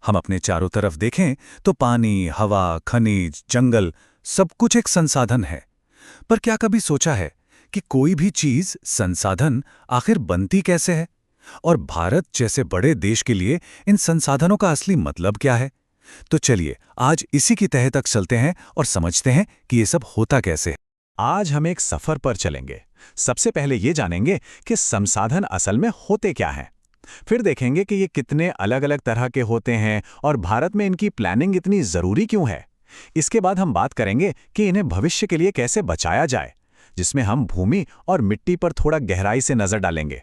हम अपने चारों तरफ देखें तो पानी, हवा, खनिज, जंगल सब कुछ एक संसाधन है। पर क्या कभी सोचा है कि कोई भी चीज संसाधन आखिर बनती कैसे है? और भारत जैसे बड़े देश के लिए इन संसाधनों का असली मतलब क्या है? तो चलिए आज इसी की तह तक चलते हैं और समझते हैं कि ये सब होता कैसे है। आज हम एक सफर पर चलेंगे। सबसे पहले ये जानेंगे कि संसाधन असल में होते क्या हैं। फिर देखेंगे कि ये कितने अलग अलग तरह के होते हैं और भारत में इनकी प्लानिंग इतनी जरूरी क्यों है। इसके बाद हम बात करेंगे कि इन्हें भविष्य के लिए कैसे बचाया जाए, जिसमें हम भूमि और मिट्टी पर थोड़ा गहराई से नजर डालेंगे।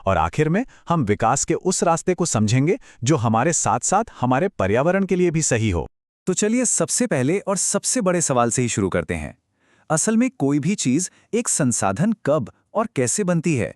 और आखिर में हम विकास के उस रास्ते को समझेंगे जो हमारे साथ साथ हमारे पर्यावरण के लिए भी सही हो। तो चलिए सबसे पहले और सबसे बड़े सवाल से ही शुरू करते हैं। असल में कोई भी चीज एक संसाधन कब और कैसे बनती है?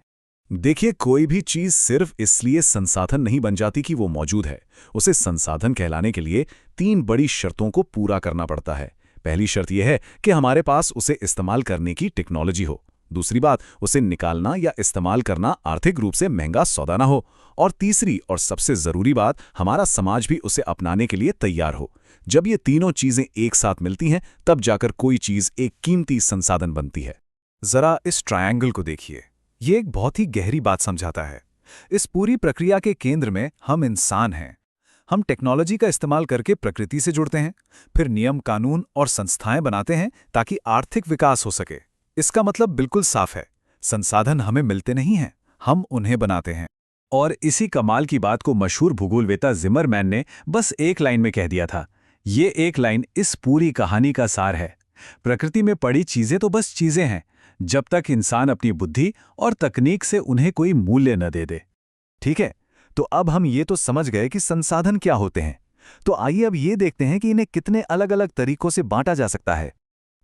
देखिए, कोई भी चीज सिर्फ इसलिए संसाधन नहीं बन जाती कि वो मौजूद है। उसे संसाधन कहलाने के लिए 3 बड़ी शर्तों को पूरा करना पड़ता है। पहली शर्त यह है कि हमारे पास उसे इस्तेमाल करने की टेक्नोलॉजी हो। दूसरी बात, उसे निकालना या इस्तेमाल करना आर्थिक रूप से महंगा सौदा ना हो। और तीसरी और सबसे जरूरी बात, हमारा समाज भी उसे अपनाने के लिए तैयार हो। जब ये तीनों चीजें एक साथ मिलती हैं, तब जाकर कोई चीज एक कीमती संसाधन बनती है। जरा इस ट्रायंगल को देखिए, ये एक बहुत ही गहरी बात समझाता है। इस पूरी प्रक्रिया के केंद्र में हम इंसान हैं। हम टेक्नोलॉजी का इस्तेमाल करके प्रकृति से जुड़ते हैं, फिर नियम, कानून और संस्थाएं बनाते हैं ताकि आर्थिक विकास हो सके। इसका मतलब बिल्कुल साफ है, संसाधन हमें मिलते नहीं हैं, हम उन्हें बनाते हैं। और इसी कमाल की बात को मशहूर भूगोलवेत्ता जिमरमैन ने बस एक लाइन में कह दिया था। ये एक लाइन इस पूरी कहानी का सार है। प्रकृति में पड़ी चीजें तो बस चीजें हैं, जब तक इंसान अपनी बुद्धि और तकनीक से उन्हें कोई मूल्य न दे दे। ठीक है, तो अब हम ये तो समझ गए कि संसाधन क्या होते हैं। तो आइए अब ये देखते हैं कि इन्हें कितने अलग अलग तरीकों से बांटा जा सकता है।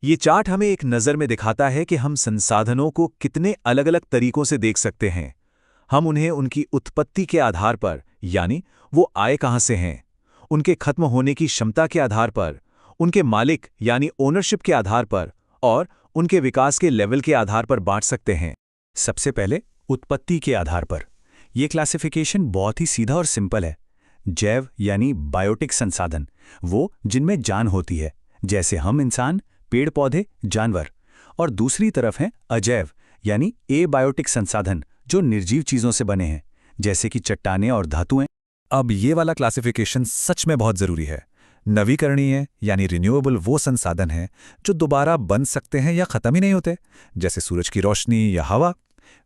ये चार्ट हमें एक नज़र में दिखाता है कि हम संसाधनों को कितने अलग अलग तरीकों से देख सकते हैं। हम उन्हें उनकी उत्पत्ति के आधार पर, यानी वो आए कहाँ से हैं, उनके खत्म होने की क्षमता के आधार पर, उनके मालिक यानी ओनरशिप के आधार पर और उनके विकास के लेवल के आधार पर बांट सकते हैं। सबसे पहले उत्पत्ति के आधार पर। यह क्लासिफिकेशन बहुत ही सीधा और सिंपल है। जैव यानी बायोटिक संसाधन, वो जिनमें जान होती है, जैसे हम इंसान, पेड़ पौधे, जानवर। और दूसरी तरफ है अजैव यानी एबायोटिक संसाधन, जो निर्जीव चीजों से बने हैं, जैसे कि चट्टानें और धातुएं। अब ये वाला क्लासिफिकेशन सच में बहुत जरूरी है। नवीकरणीय यानी रिन्यूएबल वो संसाधन हैं जो दोबारा बन सकते हैं या खत्म ही नहीं होते, जैसे सूरज की रोशनी या हवा।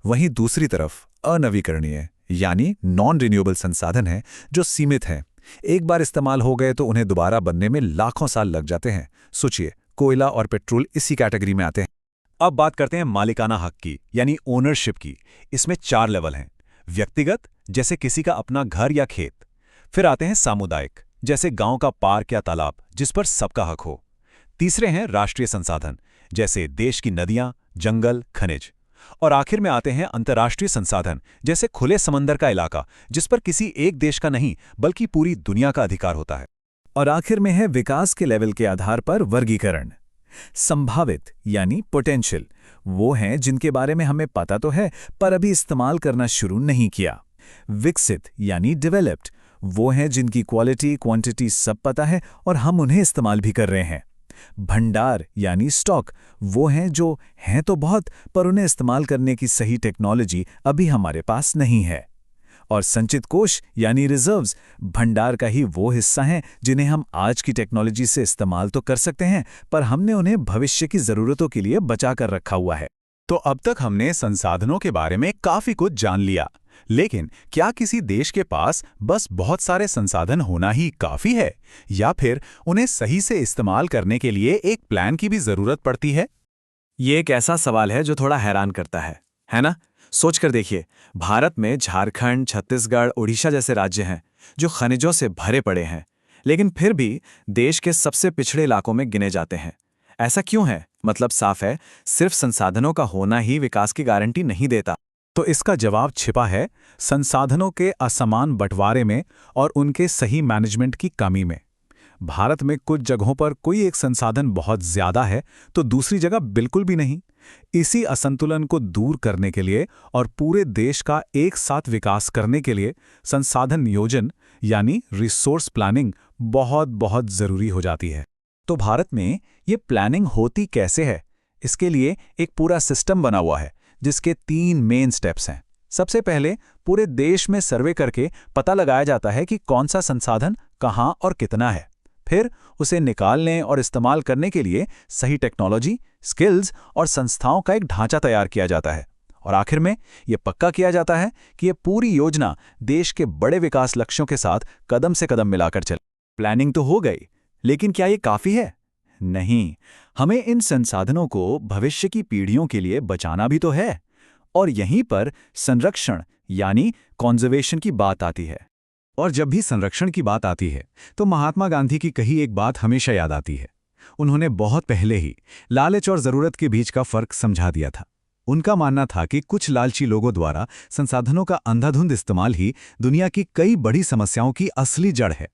वहीं दूसरी तरफ अनवीकरणीय यानी नॉन रिन्यूएबल संसाधन हैं जो सीमित हैं। एक बार इस्तेमाल हो गए तो उन्हें दोबारा बनने में लाखों साल लग जाते हैं। सोचिए, कोयला और पेट्रोल इसी कैटेगरी में आते हैं। अब बात करते हैं मालिकाना हक की, यानी ओनरशिप की। इसमें 4 लेवल हैं। व्यक्तिगत, जैसे किसी का अपना घर या खेत। फिर आते हैं सामुदायिक, जैसे गांव का पार्क या तालाब जिस पर सबका हक हो। तीसरे हैं राष्ट्रीय संसाधन, जैसे देश की नदियां, जंगल, खनिज। और आखिर में आते हैं अंतर्राष्ट्रीय संसाधन, जैसे खुले समंदर का इलाका जिस पर किसी एक देश का नहीं बल्कि पूरी दुनिया का अधिकार होता है। और आखिर में है विकास के लेवल के आधार पर वर्गीकरण। संभावित यानी पोटेंशियल, वो हैं जिनके बारे में हमें पता तो है पर अभी इस्तेमाल करना शुरू नहीं किया। विकसित यानी डेवलप्ड, वो हैं जिनकी क्वालिटी, क्वांटिटी सब पता है और हम उन्हें इस्तेमाल भी कर रहे हैं। भंडार यानी स्टॉक, वो हैं जो हैं तो बहुत पर उन्हें इस्तेमाल करने की सही टेक्नोलॉजी अभी हमारे पास नहीं है। और संचित कोष यानी रिजर्व्स, भंडार का ही वो हिस्सा हैं जिन्हें हम आज की टेक्नोलॉजी से इस्तेमाल तो कर सकते हैं पर हमने उन्हें भविष्य की जरूरतों के लिए बचा कर रखा हुआ है। तो अब तक हमने संसाधनों के बारे में काफी कुछ जान लिया, लेकिन क्या किसी देश के पास बस बहुत सारे संसाधन होना ही काफी है, या फिर उन्हें सही से इस्तेमाल करने के लिए एक प्लान की भी जरूरत पड़ती है? ये एक ऐसा सवाल है जो थोड़ा हैरान करता है ना? सोचकर देखिए, भारत में झारखंड, छत्तीसगढ़, ओडिशा जैसे राज्य हैं जो खनिजों से भरे पड़े हैं, लेकिन फिर भी देश के सबसे पिछड़े इलाकों में गिने जाते हैं। ऐसा क्यों है? मतलब साफ है, सिर्फ संसाधनों का होना ही विकास की गारंटी नहीं देता। तो इसका जवाब छिपा है संसाधनों के असमान बंटवारे में और उनके सही मैनेजमेंट की कमी में। भारत में कुछ जगहों पर कोई एक संसाधन बहुत ज्यादा है तो दूसरी जगह बिल्कुल भी नहीं। इसी असंतुलन को दूर करने के लिए और पूरे देश का एक साथ विकास करने के लिए संसाधन नियोजन यानी रिसोर्स प्लानिंग बहुत बहुत ज़रूरी हो जाती है। तो भारत में ये प्लानिंग होती कैसे है? इसके लिए एक पूरा सिस्टम बना हुआ है जिसके 3 मेन स्टेप्स हैं। सबसे पहले पूरे देश में सर्वे करके पता लगाया जाता है कि कौन सा संसाधन कहाँ और कितना है। फिर उसे निकालने और इस्तेमाल करने के लिए सही टेक्नोलॉजी, स्किल्स और संस्थाओं का एक ढांचा तैयार किया जाता है। और आखिर में यह पक्का किया जाता है कि यह पूरी योजना देश के बड़े विकास लक्ष्यों के साथ कदम से कदम मिलाकर चले। प्लानिंग तो हो गई, लेकिन क्या ये काफ़ी है? नहीं, हमें इन संसाधनों को भविष्य की पीढ़ियों के लिए बचाना भी तो है। और यहीं पर संरक्षण यानी कॉन्जर्वेशन की बात आती है। और जब भी संरक्षण की बात आती है तो महात्मा गांधी की कही एक बात हमेशा याद आती है। उन्होंने बहुत पहले ही लालच और जरूरत के बीच का फर्क समझा दिया था। उनका मानना था कि कुछ लालची लोगों द्वारा संसाधनों का अंधाधुंध इस्तेमाल ही दुनिया की कई बड़ी समस्याओं की असली जड़ है।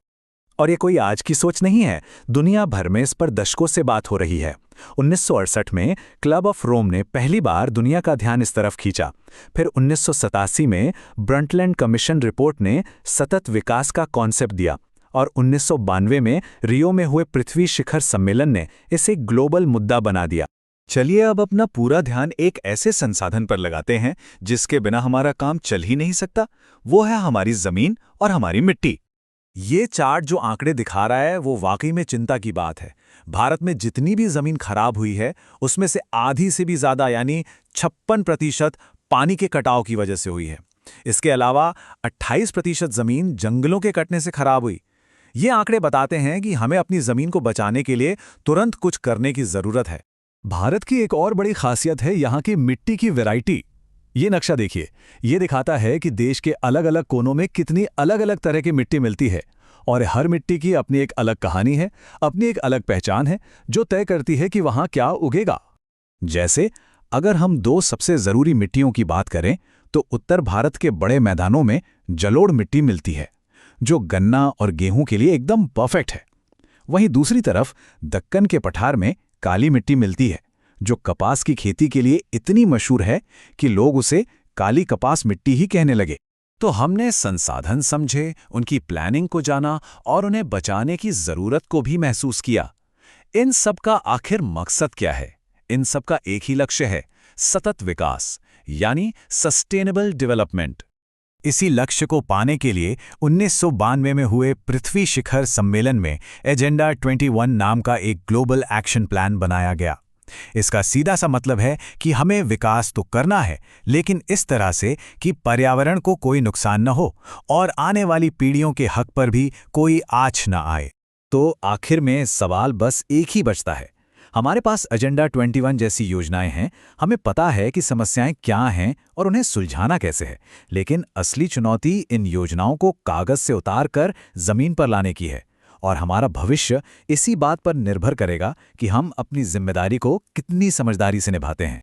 और ये कोई आज की सोच नहीं है, दुनिया भर में इस पर दशकों से बात हो रही है। 1968 में क्लब ऑफ रोम ने पहली बार दुनिया का ध्यान इस तरफ खींचा। फिर 1987 में ब्रंटलैंड कमीशन रिपोर्ट ने सतत विकास का कॉन्सेप्ट दिया और 1992 में रियो में हुए पृथ्वी शिखर सम्मेलन ने इसे ग्लोबल मुद्दा बना दिया। चलिए अब अपना पूरा ध्यान एक ऐसे संसाधन पर लगाते हैं जिसके बिना हमारा काम चल ही नहीं सकता। वो है हमारी जमीन और हमारी मिट्टी। ये चार्ट जो आंकड़े दिखा रहा है वो वाकई में चिंता की बात है। भारत में जितनी भी जमीन खराब हुई है उसमें से आधी से भी ज्यादा यानी 56% पानी के कटाव की वजह से हुई है। इसके अलावा 28% जमीन जंगलों के कटने से खराब हुई। ये आंकड़े बताते हैं कि हमें अपनी जमीन को बचाने के लिए तुरंत कुछ करने की जरूरत है। भारत की एक और बड़ी खासियत है यहाँ की मिट्टी की वैरायटी। ये नक्शा देखिए, ये दिखाता है कि देश के अलग अलग कोनों में कितनी अलग अलग तरह की मिट्टी मिलती है और हर मिट्टी की अपनी एक अलग कहानी है, अपनी एक अलग पहचान है जो तय करती है कि वहाँ क्या उगेगा। जैसे अगर हम 2 सबसे ज़रूरी मिट्टियों की बात करें तो उत्तर भारत के बड़े मैदानों में जलोढ़ मिट्टी मिलती है जो गन्ना और गेहूं के लिए एकदम परफेक्ट है। वहीं दूसरी तरफ दक्कन के पठार में काली मिट्टी मिलती है जो कपास की खेती के लिए इतनी मशहूर है कि लोग उसे काली कपास मिट्टी ही कहने लगे। तो हमने संसाधन समझे, उनकी प्लानिंग को जाना और उन्हें बचाने की जरूरत को भी महसूस किया। इन सब का आखिर मकसद क्या है? इन सब का एक ही लक्ष्य है, सतत विकास यानी सस्टेनेबल डेवलपमेंट। इसी लक्ष्य को पाने के लिए 1992 में हुए पृथ्वी शिखर सम्मेलन में एजेंडा 21 नाम का एक ग्लोबल एक्शन प्लान बनाया गया। इसका सीधा सा मतलब है कि हमें विकास तो करना है, लेकिन इस तरह से कि पर्यावरण को कोई नुकसान न हो और आने वाली पीढ़ियों के हक पर भी कोई आँच न आए। तो आखिर में सवाल बस एक ही बचता है। हमारे पास एजेंडा 21 जैसी योजनाएं हैं, हमें पता है कि समस्याएं क्या हैं और उन्हें सुलझाना कैसे है, लेकिन असली चुनौती इन योजनाओं को कागज से उतार कर जमीन पर लाने की है। और हमारा भविष्य इसी बात पर निर्भर करेगा कि हम अपनी जिम्मेदारी को कितनी समझदारी से निभाते हैं।